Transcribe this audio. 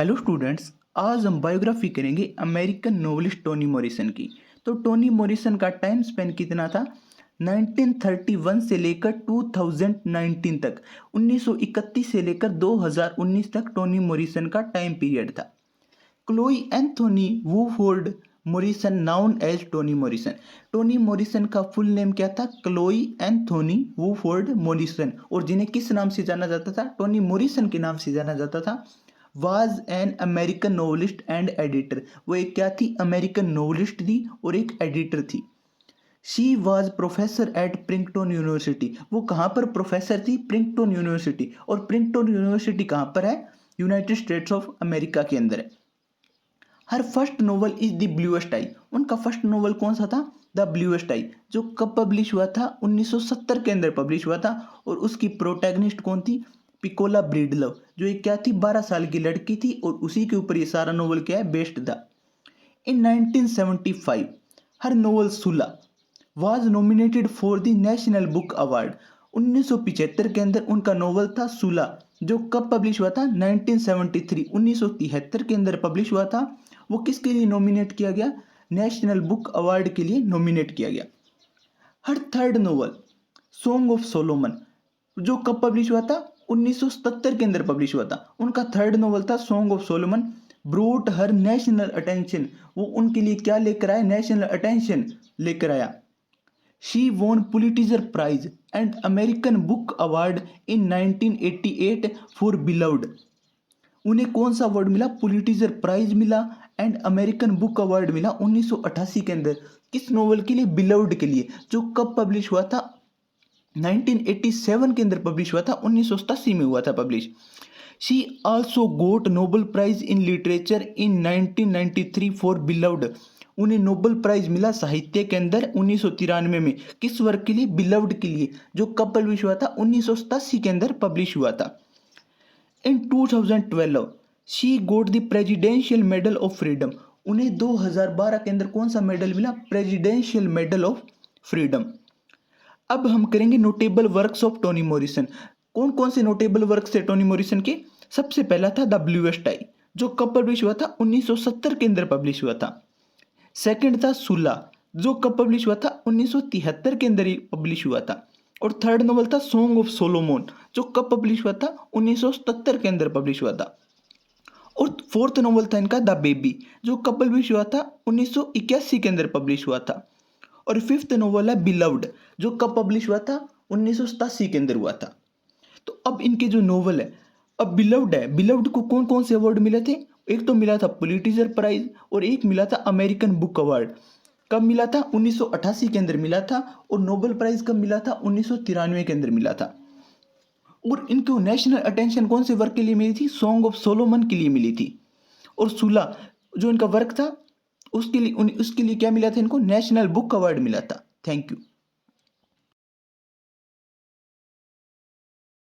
Hello students, आज हम biography करेंगे अमेरिकन नोवेलिस्ट टोनी मॉरिसन की। तो टोनी मॉरिसन का टाइम स्पेन कितना था? 1931 से लेकर 2019 तक, 1931 से लेकर 2019 तक टोनी मॉरिसन का टाइम पीरियड था। Chloe Anthony Wofford Morrison known as Toni Morrison. Toni Morrison का फुल नेम क्या था? क्लोई एंथोनी वूफोर्ड मॉरिसन, और जिन्हें किस नाम से जाना जाता था? टोनी मॉरिसन के नाम से जाना जाता था। Was an American novelist and editor. वो एक क्या थी? अमेरिकन नोवेलिस्ट थी और एक एडिटर थी। She was professor at Princeton University. वो कहाँ पर प्रोफेसर थी? Princeton University. और प्रिंगटन यूनिवर्सिटी कहाँ पर है? यूनाइटेड स्टेट्स ऑफ अमेरिका के अंदर है। हर first novel is the bluest आई। उनका फर्स्ट नोवेल कौन सा था? द ब्लूएस्ट आई, जो कब पब्लिश हुआ था? 1970 के अंदर पब्लिश हुआ था। और उसकी प्रोटैगनिस्ट कौन थी? पिकोला ब्रीडलव, जो एक क्या थी? 12 साल की लड़की थी, और उसी के ऊपर ये सारा नोवेल क्या है? बेस्ड था। इन 1975 हर नोवेल सुला was nominated for the national book award. 1975 के अंदर उनका नोवेल था सुला, जो कब पब्लिश हुआ था? 1973, 1973 के अंदर पब्लिश हुआ था। वो किसके लिए नॉमिनेट किया गया? नेशनल बुक अवार्ड के लिए नॉमिनेट किया गया। Her third novel Song of Solomon, जो कब पब्लिश हुआ था? 1977 के अंदर पब्लिश हुआ था। उनका थर्ड नोवेल था song of Solomon. Brought her national attention, वो उनके लिए क्या लेकर आया? नेशनल अटेंशन लेकर आया। She won Pulitzer Prize and American Book Award in 1988 for Beloved. उन्हें कौन सा अवार्ड मिला? पुलिटिजर प्राइज मिला एंड अमेरिकन बुक अवार्ड मिला 1988 के अंदर। किस नोवेल के लिए? बिलव्ड के लिए, जो कब पब्लिश हुआ था? 1987 के अंदर पब्लिश हुआ था। 1987 में हुआ था publish. She also got Nobel Prize in literature in 1993 for Beloved. उन्हें नोबेल प्राइज मिला साहित्य के अंदर 1993 में। किस वर्क के लिए? बिलव्ड के लिए, जो कब पब्लिश हुआ था? 1987 के अंदर पब्लिश हुआ था। इन 2012 she goat the presidential medal of freedom. उन्हें 2012 के अंदर कौन सा मेडल मिला? Presidential medal of freedom. अब हम करेंगे notable works of Tony Morrison. कौन कौन से नोटेबल वर्क्स थे टोनी मॉरिसन के? सबसे पहला था द ब्लूएस्ट आई, जो कब पब्लिश हुआ था? 1970 के अंदर पब्लिश हुआ था। सेकंड था सुला, जो कब पब्लिश हुआ था? 1973 के अंदर ही पब्लिश हुआ था। और थर्ड नोवेल था सॉन्ग ऑफ सोलोमन, जो कब पब्लिश हुआ था? 1977 के अंदर पब्लिश हुआ था। और फोर्थ नोवेल था इनका द बेबी, जो कब पब्लिश हुआ था? 1981 के अंदर पब्लिश हुआ था। और फिफ्थ नोवेल है बिलव्ड, जो कब पब्लिश हुआ था? 1987 के अंदर हुआ था। तो अब इनके जो नोवेल है, अब बिलव्ड है, बिलव्ड को कौन कौन से अवार्ड मिले थे? एक तो मिला था पुलिटिजर प्राइज, और एक मिला था अमेरिकन बुक अवार्ड। कब मिला था? 1988 के अंदर मिला था। और नोबेल प्राइज कब मिला था? 1993 के अंदर मिला था। और इनको नेशनल अटेंशन कौन से वर्क के लिए मिली थी? सॉन्ग ऑफ सोलोमन के लिए मिली थी। और सुला, जो इनका वर्क था, उसके लिए क्या मिला था इनको? नेशनल बुक अवार्ड मिला था। Thank you.